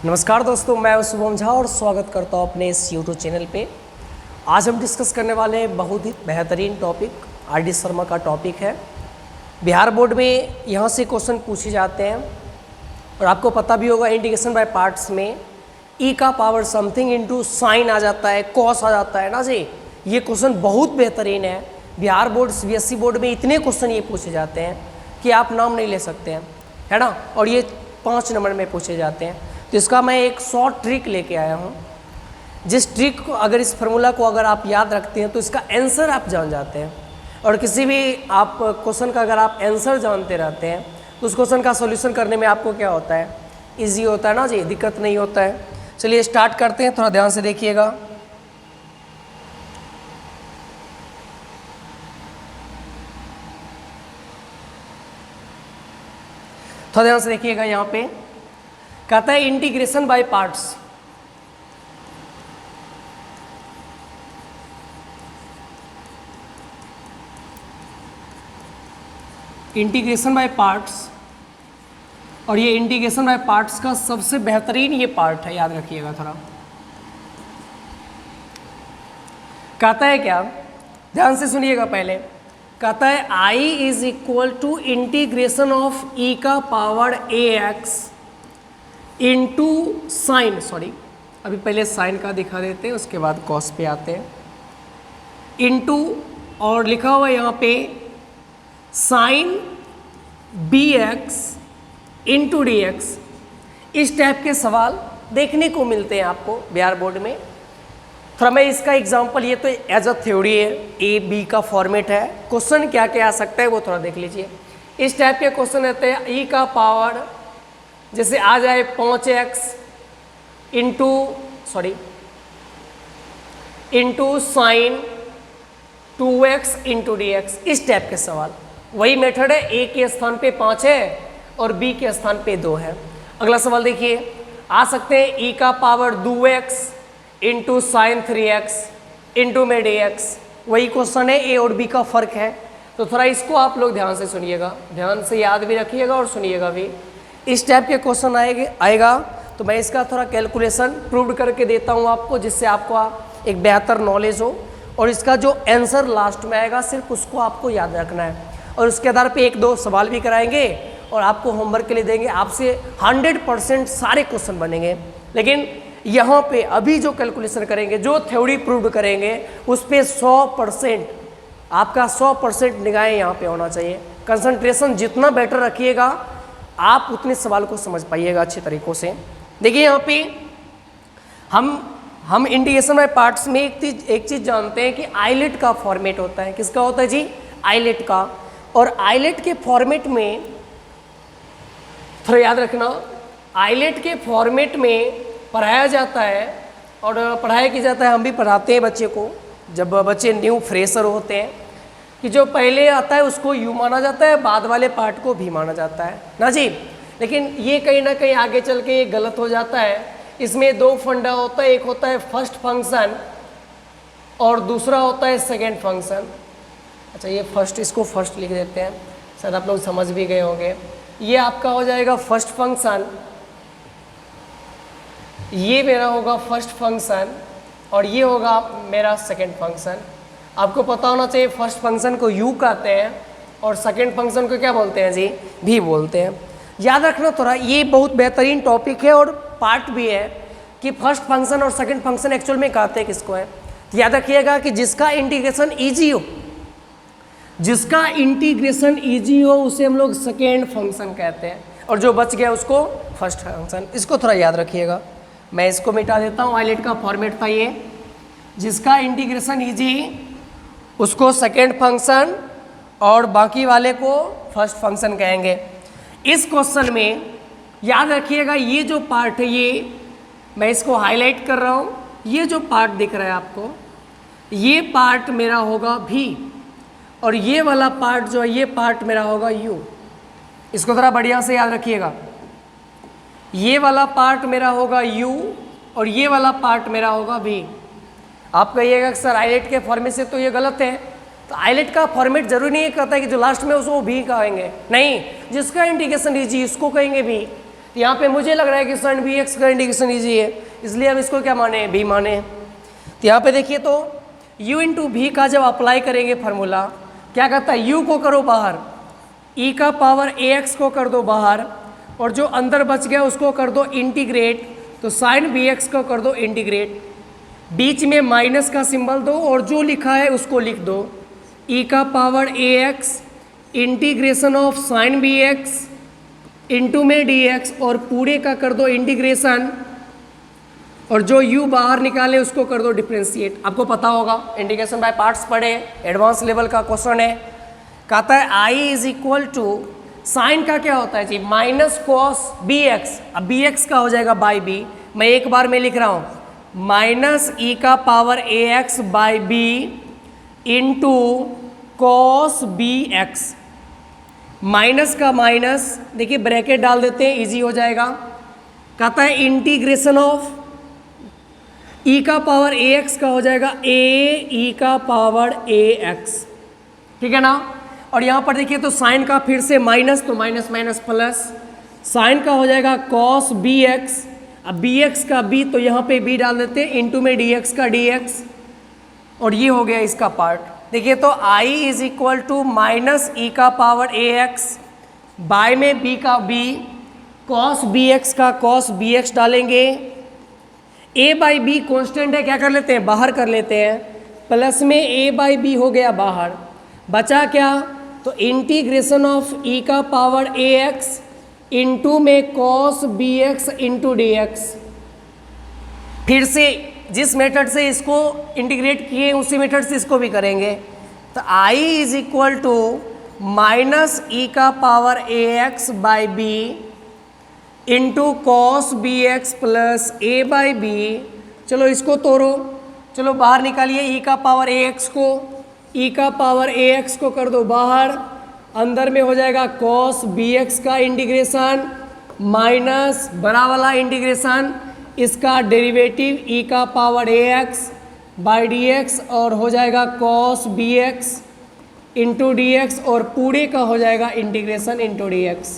नमस्कार दोस्तों, मैं हूं शुभम झा और स्वागत करता हूं अपने इस यूट्यूब चैनल पे। आज हम डिस्कस करने वाले हैं बहुत ही बेहतरीन टॉपिक, आर.डी. शर्मा का टॉपिक है। बिहार बोर्ड में यहाँ से क्वेश्चन पूछे जाते हैं और आपको पता भी होगा इंटीग्रेशन बाय पार्ट्स में ई का पावर समथिंग इंटू साइन आ जाता है, कॉस आ जाता है ना जी। ये क्वेश्चन बहुत बेहतरीन है। बिहार बोर्ड सीबीएसई बोर्ड में इतने क्वेश्चन ये पूछे जाते हैं कि आप नाम नहीं ले सकते हैं, है ना। और ये 5 नंबर में पूछे जाते हैं। तो इसका मैं एक शॉर्ट ट्रिक लेके आया हूँ, जिस ट्रिक को अगर इस फार्मूला को अगर आप याद रखते हैं तो इसका आंसर आप जान जाते हैं। और किसी भी आप क्वेश्चन का अगर आप आंसर जानते रहते हैं तो उस क्वेश्चन का सॉल्यूशन करने में आपको क्या होता है, इजी होता है ना जी, दिक्कत नहीं होता है। चलिए स्टार्ट करते हैं, थोड़ा ध्यान से देखिएगा। थोड़ा ध्यान से देखिएगा। यहाँ पे कहता है integration by parts. Integration by parts, और ये इंटीग्रेशन बाय पार्ट्स का सबसे बेहतरीन ये पार्ट है, याद रखिएगा थोड़ा। कहता है क्या, ध्यान से सुनिएगा पहले। कहता है I is equal to integration of e का power ax into sine, sorry अभी पहले साइन का दिखा देते हैं, उसके बाद कॉस पे आते हैं। इंटू और लिखा हुआ यहाँ पे sine bx into D X. इस टाइप के सवाल देखने को मिलते हैं आपको बिहार बोर्ड में। थोड़ा मैं इसका एग्जांपल, ये तो एज अ थ्योरी है, ए बी का फॉर्मेट है। क्वेश्चन क्या क्या आ सकता है वो थोड़ा देख लीजिए। इस टाइप के क्वेश्चन रहते हैं ई का पावर, जैसे आ जाए 5x into sine 2x into D X. इस टाइप के सवाल, वही मेथड है। ए के स्थान पे 5 है और बी के स्थान पे 2 है। अगला सवाल देखिए, आ सकते हैं ई का power 2x into sine 3x into में डी एक्स। वही क्वेश्चन है, ए और बी का फर्क है। तो थोड़ा इसको आप लोग ध्यान से सुनिएगा, ध्यान से याद भी रखिएगा और सुनिएगा भी। इस टाइप के क्वेश्चन आएगा तो मैं इसका थोड़ा कैलकुलेशन प्रूव करके देता हूँ आपको, जिससे आपको एक बेहतर नॉलेज हो। और इसका जो आंसर लास्ट में आएगा सिर्फ उसको आपको याद रखना है, और उसके आधार पे 1-2 सवाल भी कराएंगे और आपको होमवर्क के लिए देंगे। आपसे 100% सारे क्वेश्चन बनेंगे। लेकिन यहाँ पे अभी जो कैलकुलेशन करेंगे, जो थ्योरी प्रूव करेंगे, उस पर 100% आपका 100% निगाहें यहाँ पे होना चाहिए। कंसंट्रेशन जितना बेटर रखिएगा आप उतने सवाल को समझ पाइएगा अच्छे तरीक़ों से। देखिए यहाँ पे हम इंटीग्रेशन बाय पार्ट्स में एक चीज़ जानते हैं कि आइलेट का फॉर्मेट होता है। किसका होता है जी? आइलेट का। और आइलेट के फॉर्मेट में थोड़ा याद रखना, आइलेट के फॉर्मेट में पढ़ाया जाता है और पढ़ाया की जाता है, हम भी पढ़ाते हैं बच्चे को जब बच्चे न्यू फ्रेशर होते हैं, कि जो पहले आता है उसको यू माना जाता है, बाद वाले पार्ट को भी माना जाता है ना जी। लेकिन ये कहीं ना कहीं आगे चल के ये गलत हो जाता है। इसमें 2 फंडा होता है, एक होता है फर्स्ट फंक्शन और दूसरा होता है सेकेंड फंक्शन। अच्छा, ये फर्स्ट, इसको फर्स्ट लिख देते हैं, शायद आप लोग समझ भी गए होंगे। ये आपका हो जाएगा फर्स्ट फंक्शन, ये मेरा होगा फर्स्ट फंक्शन और ये होगा मेरा सेकेंड फंक्शन। आपको पता होना चाहिए फर्स्ट फंक्शन को यू कहते हैं और सेकेंड फंक्शन को क्या बोलते हैं जी? भी बोलते हैं। याद रखना थोड़ा, ये बहुत बेहतरीन टॉपिक है और पार्ट भी है कि फर्स्ट फंक्शन और सेकेंड फंक्शन एक्चुअल में कहते हैं किसको है। तो याद रखिएगा कि जिसका इंटीग्रेशन ईजी हो, जिसका इंटीग्रेशन ईजी हो उसे हम लोग सेकेंड फंक्शन कहते हैं, और जो बच गया उसको फर्स्ट फंक्शन। इसको थोड़ा याद रखिएगा। मैं इसको मिटा देता हूँ। आइलेट का फॉर्मेट था ये, जिसका इंटीग्रेशन ईजी उसको सेकेंड फंक्शन और बाकी वाले को फर्स्ट फंक्शन कहेंगे। इस क्वेश्चन में याद रखिएगा, ये जो पार्ट है, ये मैं इसको हाईलाइट कर रहा हूँ। ये जो पार्ट दिख रहा है आपको, ये पार्ट मेरा होगा भी, और ये वाला पार्ट जो है, ये पार्ट मेरा होगा यू। इसको थोड़ा बढ़िया से याद रखिएगा। ये वाला पार्ट मेरा होगा यू और ये वाला पार्ट मेरा होगा भी। आप कहिएगा कि सर आइलेट के फॉर्मेट से तो ये गलत है, तो आइलेट का फॉर्मेट जरूरी नहीं कहता है कि जो लास्ट में उसको भी कहेंगे, नहीं, जिसका इंटीग्रेशन ईजी उसको कहेंगे भी। तो यहाँ पे मुझे लग रहा है कि साइन बी एक्स का इंटीग्रेशन ईजी है, इसलिए हम इसको क्या माने, बी माने। तो यहाँ पे देखिए तो u इंटू भी का जब अप्लाई करेंगे फार्मूला, क्या कहता है, u को करो बाहर, e का पावर ax को कर दो बाहर, और जो अंदर बच गया उसको कर दो इंटीग्रेट, तो साइन बी एक्स को कर दो इंटीग्रेट, बीच में माइनस का सिंबल दो और जो लिखा है उसको लिख दो, e का power ax integration of sine B x into में dx, और पूरे का कर दो इंटीग्रेशन, और जो u बाहर निकाले उसको कर दो डिफ्रेंशिएट। आपको पता होगा, इंटीग्रेशन बाय पार्ट्स पढ़े, एडवांस लेवल का क्वेश्चन है। कहता है i is equal to, sine का क्या होता है जी, माइनस कॉस बी एक्स, अब बी एक्स का हो जाएगा बाई बी, मैं एक बार में लिख रहा हूँ, माइनस ई का power A X by B into cos B x, minus का माइनस, देखिए ब्रैकेट डाल देते हैं, इजी हो जाएगा। कहता है इंटीग्रेशन ऑफ ई का पावर ए एक्स का हो जाएगा ए ई का पावर ए एक्स, ठीक है ना। और यहाँ पर देखिए तो साइन का फिर से माइनस, तो माइनस माइनस प्लस, साइन का हो जाएगा कॉस बी एक्स, अब बी एक्स का बी, तो यहाँ पे बी डाल देते हैं, इंटू में डी एक्स का डी एक्स, और ये हो गया इसका पार्ट। देखिए तो i is equal to minus ई का पावर ए एक्स बाय में b का b, कॉस बी एक्स का कॉस बी एक्स डालेंगे, a बाई बी कॉन्स्टेंट है, क्या कर लेते हैं, बाहर कर लेते हैं, प्लस में a बाई बी हो गया बाहर, बचा क्या, तो इंटीग्रेशन ऑफ e का पावर ए एक्स इंटू में cos B x into D X. फिर से जिस मेथड से इसको इंटीग्रेट किए उसी मेथड से इसको भी करेंगे, तो i is equal to minus ई का power A X by B into cos B x plus A by B. चलो इसको तोड़ो, चलो बाहर निकालिए ई का पावर ए एक्स को, ई का पावर ए एक्स को कर दो बाहर, अंदर में हो जाएगा कॉस बी एक्स का इंटीग्रेशन माइनस बड़ा वाला इंटीग्रेशन, इसका डेरिवेटिव ई का power A X by D X, और हो जाएगा cos B x into D X, और पूरे का हो जाएगा इंटीग्रेशन इंटू डी एक्स।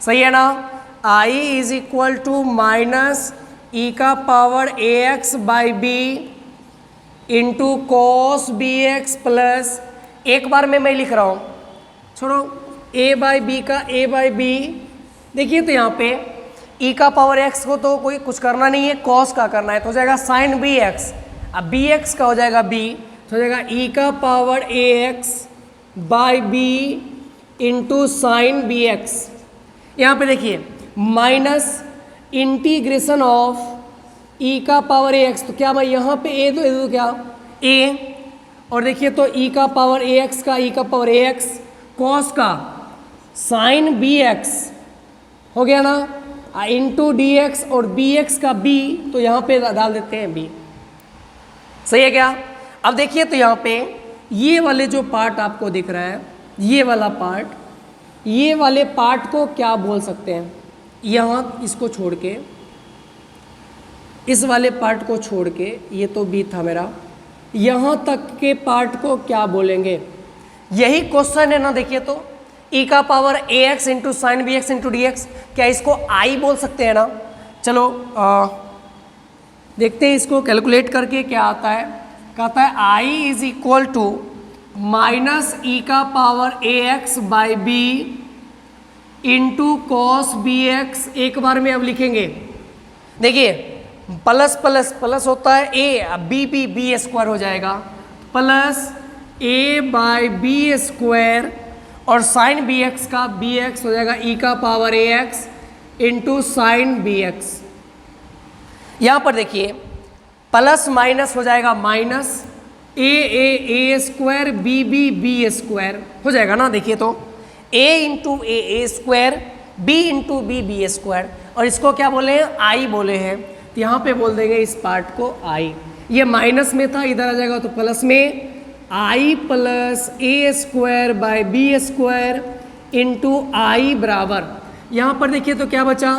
सही है ना। i is equal to minus ई का power A X by B into cos B x plus, एक बार में मैं लिख रहा हूँ, छोड़ो a बाई बी का a बाई बी। देखिए तो यहाँ पे e का पावर x को तो कोई कुछ करना नहीं है, cos का करना है, तो हो जाएगा साइन बी एक्स, अब बी एक्स का हो जाएगा b, तो हो जाएगा e का power a x by B into sine B X. यहाँ पे देखिए माइनस इंटीग्रेशन ऑफ e का पावर ए एक्स, तो क्या भाई यहाँ पे a दो क्या a, और देखिए तो e का पावर ए एक्स का e का पावर ए एक्स, कॉस का साइन बी एक्स हो गया ना, इंटू डी एक्स, और बी एक्स का b, तो यहाँ पे डाल देते हैं b। सही है क्या। अब देखिए तो यहाँ पे ये वाले जो पार्ट आपको दिख रहा है, ये वाला पार्ट, ये वाले पार्ट को क्या बोल सकते हैं, यहाँ इसको छोड़ के, इस वाले पार्ट को छोड़ के, ये तो b था मेरा, यहाँ तक के पार्ट को क्या बोलेंगे, यही क्वेश्चन है ना। देखिए तो e का पावर ए x into sine B x into D X, क्या इसको i बोल सकते हैं ना। चलो देखते हैं इसको कैलकुलेट करके क्या आता है। कहता है i is equal to minus ई का power A X by B into cos B X, एक बार में अब लिखेंगे, देखिए प्लस प्लस प्लस होता है a, अब बी बी बी स्क्वायर हो जाएगा, plus a by B square, और साइन बी एक्स का बी एक्स हो जाएगा e का पावर ए x into sine B X. यहाँ पर देखिए प्लस माइनस हो जाएगा minus, A square B B B square हो जाएगा ना। देखिए तो a into A square, b into B B square, और इसको क्या बोले हैं, i बोले हैं, तो यहाँ पे बोल देंगे इस पार्ट को i। ये माइनस में था, इधर आ जाएगा तो प्लस में, i plus A square by B square into I बराबर, यहाँ पर देखिए तो क्या बचा,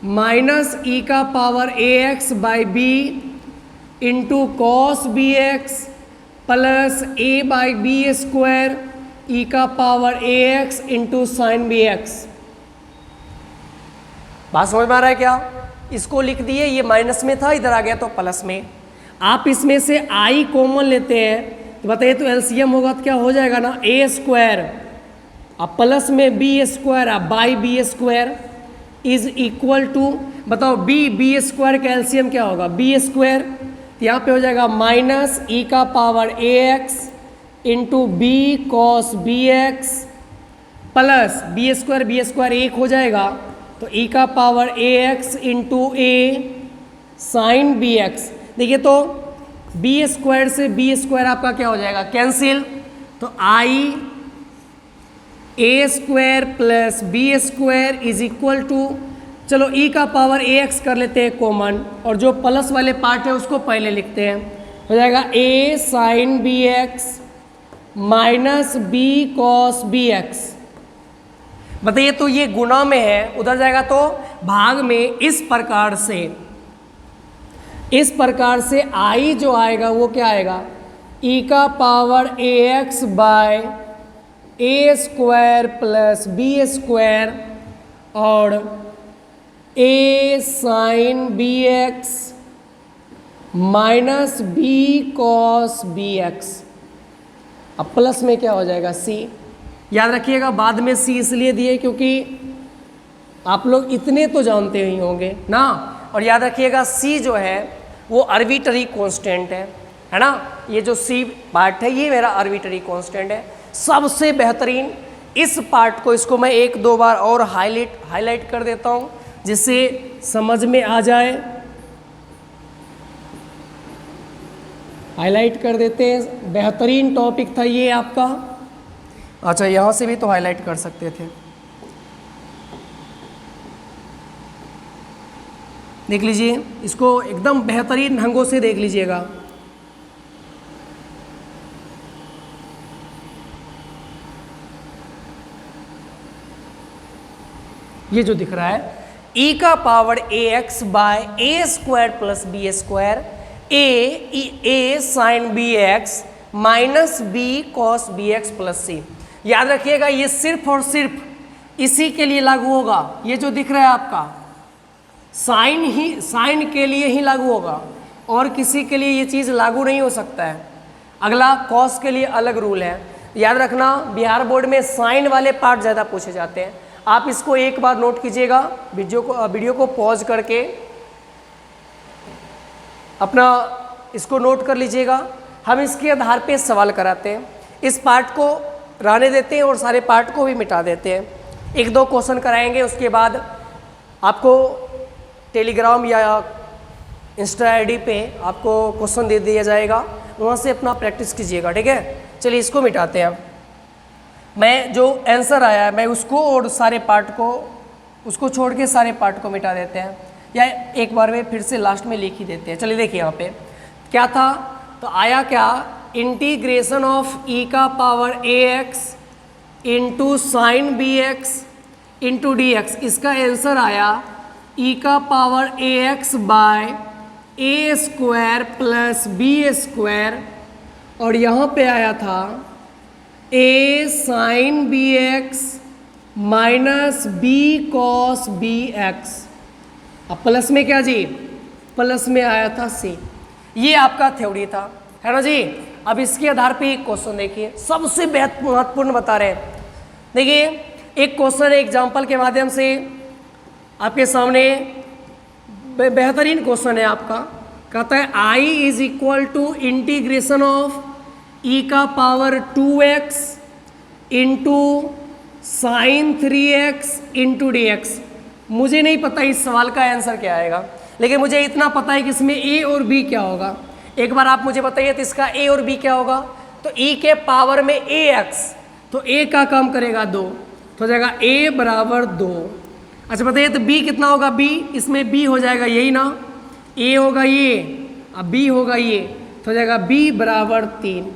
माइनस ई का power A X by B into cos B x plus A by B square e का पावर ए x into sine B X. बात समझ में आ रहा है क्या? इसको लिख दिए, ये माइनस में था, इधर आ गया तो प्लस में। आप इसमें से आई कॉमन लेते हैं तो बताइए, तो एलसीएम होगा तो क्या हो जाएगा ना, ए स्क्वायर अब प्लस में बी स्क्वायर अब by B square is equal to, बताओ बी स्क्वायर का एलसीएम क्या होगा, बी स्क्वायर, तो यहाँ पे हो जाएगा माइनस ई का पावर ए x into B cos B x plus B square एक हो जाएगा तो ई का power A x into A sine B X. देखिए तो बी स्क्वायर से बी स्क्वायर आपका क्या हो जाएगा, कैंसिल, तो I A square plus B square is equal to, चलो ई का पावर ए एक्स कर लेते हैं कॉमन, और जो प्लस वाले पार्ट है उसको पहले लिखते हैं, हो जाएगा A sine B x minus B cos B X. बताइए तो ये गुणा में है, उधर जाएगा तो भाग में, इस प्रकार से आई जो आएगा वो क्या आएगा, ई का power A x by a square plus B square और a sine B x minus B cos B x. अब प्लस में क्या हो जाएगा, सी। याद रखिएगा बाद में सी इसलिए दिए क्योंकि आप लोग इतने तो जानते ही होंगे ना, और याद रखिएगा सी जो है वो आर्बिट्ररी कांस्टेंट है ना, ये जो सी पार्ट है ये मेरा आर्बिट्ररी कांस्टेंट है। सबसे बेहतरीन इस पार्ट को, इसको मैं एक दो बार और हाईलाइट कर देता हूँ जिससे समझ में आ जाए, हाईलाइट कर देते हैं। बेहतरीन टॉपिक था ये आपका। अच्छा यहाँ से भी तो हाईलाइट कर सकते थे, देख लीजिए, इसको एकदम बेहतरीन ढंगों से देख लीजिएगा। ये जो दिख रहा है e का power A x by a square plus B square a sine B x minus B cos B x plus c. याद रखिएगा ये सिर्फ और सिर्फ इसी के लिए लागू होगा, ये जो दिख रहा है आपका साइन के लिए ही लागू होगा, और किसी के लिए ये चीज़ लागू नहीं हो सकता है। अगला कॉस के लिए अलग रूल है। याद रखना बिहार बोर्ड में साइन वाले पार्ट ज़्यादा पूछे जाते हैं। आप इसको एक बार नोट कीजिएगा, वीडियो को पॉज करके अपना इसको नोट कर लीजिएगा। हम इसके आधार पे सवाल कराते हैं, इस पार्ट को रहने देते हैं और सारे पार्ट को भी मिटा देते हैं। एक दो क्वेश्चन कराएंगे, उसके बाद आपको टेलीग्राम या इंस्टा आईडी पे आपको क्वेश्चन दे दिया जाएगा, वहाँ से अपना प्रैक्टिस कीजिएगा, ठीक है। चलिए इसको मिटाते हैं। मैं जो आंसर आया है मैं उसको और सारे पार्ट को, उसको छोड़ के सारे पार्ट को मिटा देते हैं, या एक बार में फिर से लास्ट में लिख ही देते हैं। चलिए देखिए यहाँ पे क्या था, तो आया क्या, इंटीग्रेशन ऑफ ई का पावर ए x into sine B x into D x. इसका आंसर आया ई का power A x by a square plus B square, और यहाँ पे आया था a sine B x minus B cos B x. अब प्लस में क्या जी, प्लस में आया था सी। ये आपका थ्योरी था, है ना जी। अब इसके आधार पे एक क्वेश्चन देखिए, सबसे महत्वपूर्ण बता रहे हैं। देखिए एक क्वेश्चन एग्जाम्पल के माध्यम से आपके सामने, बेहतरीन क्वेश्चन है आपका। कहता है I is equal to integration of e का power 2x into sine 3x into D x. मुझे नहीं पता इस सवाल का आंसर क्या आएगा, लेकिन मुझे इतना पता है कि इसमें ए और बी क्या होगा। एक बार आप मुझे बताइए तो इसका ए और बी क्या होगा। तो ई के पावर में ए एक्स, तो ए का काम करेगा 2, तो हो जाएगा ए बराबर 2। अच्छा बताइए तो बी कितना होगा, बी, इसमें बी हो जाएगा यही ना, ए होगा ये, अब बी होगा ये, तो हो जाएगा बी बराबर 3।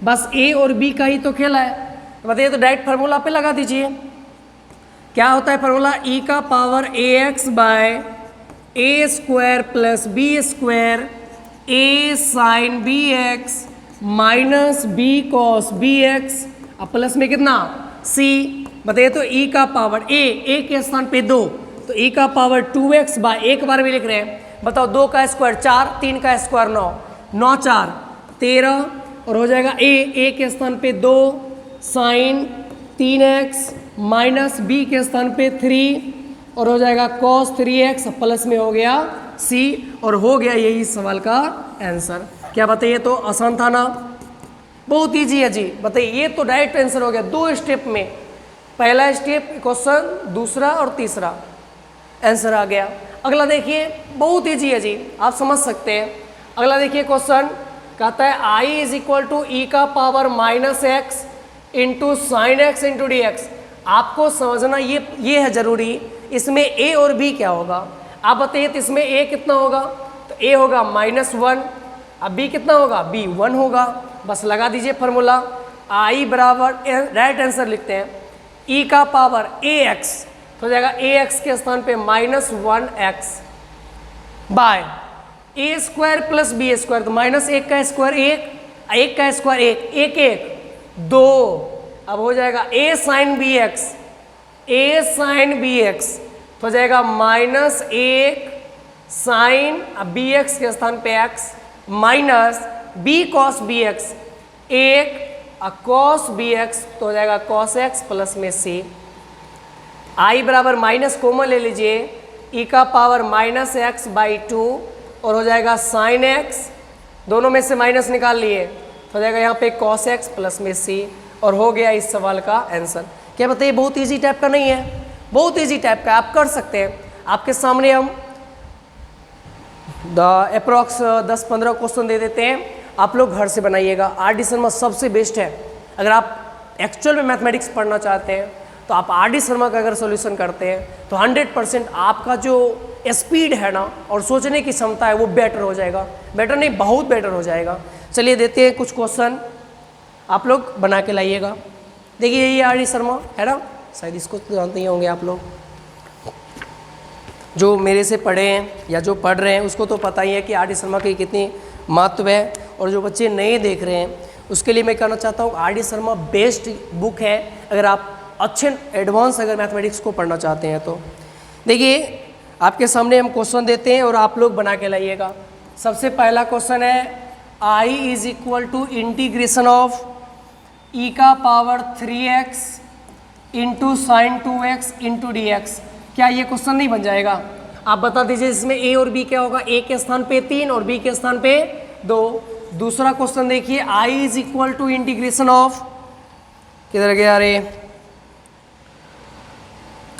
बस ए और बी का ही तो खेला है। तो बताइए तो डायरेक्ट फार्मूला पे लगा दीजिए। क्या होता है फार्मूला, ई का power A x by a square plus B square a sine B x minus B cos B x, अब प्लस में कितना सी। बताइए तो ई का पावर ए के स्थान पे 2, तो e का पावर 2x बाय एक बार भी लिख रहे हैं। बताओ 2 का स्क्वायर 4, 3 का स्क्वायर 9, 9 4 13 और हो जाएगा a के स्थान पे 2 साइन 3x माइनस b के स्थान पे 3 और हो जाएगा cos 3x प्लस में हो गया c और हो गया यही सवाल का आंसर। क्या बताइए, तो आसान था ना, बहुत ईजी है जी। बताइए, ये तो डायरेक्ट आंसर हो गया 2 स्टेप में। पहला स्टेप क्वेश्चन, दूसरा और तीसरा आंसर आ गया। अगला देखिए, बहुत ईजी है जी, आप समझ सकते हैं। अगला देखिए क्वेश्चन कहता है i इज इक्वल टू ई का power minus X into sine x into D x. आपको समझना ये है जरूरी, इसमें a और b क्या होगा। आप बताइए, तो इसमें a कितना होगा, तो a होगा -1, अब b कितना होगा, b 1 होगा। बस लगा दीजिए फार्मूला, i बराबर राइट आंसर लिखते हैं e का पावर ax, तो हो जाएगा ax के स्थान पे -1x by a square plus b square, तो -1 का स्क्वायर 1 का स्क्वायर 1 1 2, अब हो जाएगा a साइन bx, तो हो जाएगा -1 साइन bx के स्थान पे x minus b cos bx 1 cos bx, तो हो जाएगा cos x प्लस में c। i बराबर माइनस कॉमन ले लीजिए, e का पावर -x बाई 2 और हो जाएगा साइन x, दोनों में से माइनस निकाल लिए, तो हो जाएगा यहाँ पे cos x प्लस में c और हो गया इस सवाल का आंसर। क्या बताइए, बहुत इजी टाइप का नहीं है, बहुत इजी टाइप का, आप कर सकते हैं। आपके सामने हम अप्रॉक्स 10-15 क्वेश्चन दे देते हैं, आप लोग घर से बनाइएगा। आर डी शर्मा सबसे बेस्ट है। अगर आप एक्चुअल में मैथमेटिक्स पढ़ना चाहते हैं तो आप आर डी शर्मा का अगर सॉल्यूशन करते हैं तो 100% आपका जो स्पीड है ना और सोचने की क्षमता है वो बेटर हो जाएगा। बेटर नहीं, बहुत बेटर हो जाएगा। चलिए देते हैं कुछ क्वेश्चन, आप लोग बना के लाइएगा। देखिए ये आर डी शर्मा है ना, शायद इसको तो जानते ही होंगे आप लोग, जो मेरे से पढ़े हैं या जो पढ़ रहे हैं उसको तो पता ही है कि आर डी शर्मा की कितनी महत्व है। और जो बच्चे नए देख रहे हैं उसके लिए मैं कहना चाहता हूँ R D Sharma best book है अगर आप अच्छे एडवांस अगर मैथमेटिक्स को पढ़ना चाहते हैं तो। देखिए आपके सामने हम क्वेश्चन देते हैं और आप लोग बना के लाइएगा। सबसे पहला क्वेश्चन है i is equal to integration of e का power 3x into sine 2x into D X. क्या ये क्वेश्चन नहीं बन जाएगा? आप बता दीजिए इसमें a और b क्या होगा। a के स्थान पे 3 और b के स्थान पे 2। दूसरा क्वेश्चन देखिए i is equal to integration of, किधर गया रे,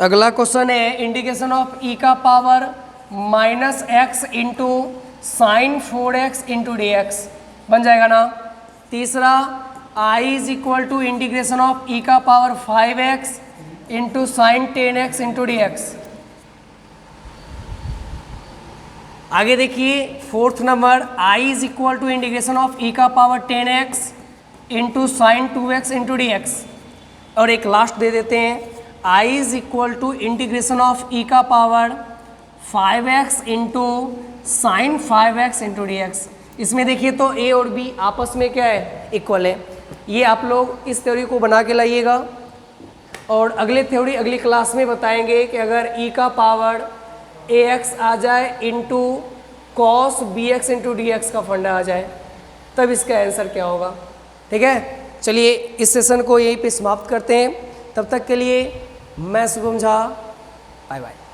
अगला क्वेश्चन है इंटीग्रेशन ऑफ e का power minus X into sine 4x into D X. बन जाएगा ना। तीसरा i is equal to integration of e का power 5x into sine 10x into D X. आगे देखिए fourth number i is equal to integration of e का power 10x into sine 2x into D X. और एक last दे देते हैं i is equal to integration of e का power 5x into sine 5x into D X. इसमें देखिए तो a और b आपस में क्या है, इक्वल है। ये आप लोग इस थ्योरी को बना के लाइएगा और अगले थ्योरी अगली क्लास में बताएंगे कि अगर e का पावर ax आ जाए into cos bx into D X का फंडा आ जाए तब इसका आंसर क्या होगा। ठीक है, चलिए इस सेशन को यहीं पे समाप्त करते हैं। तब तक के लिए मैं शुभम झा, बाय बाय।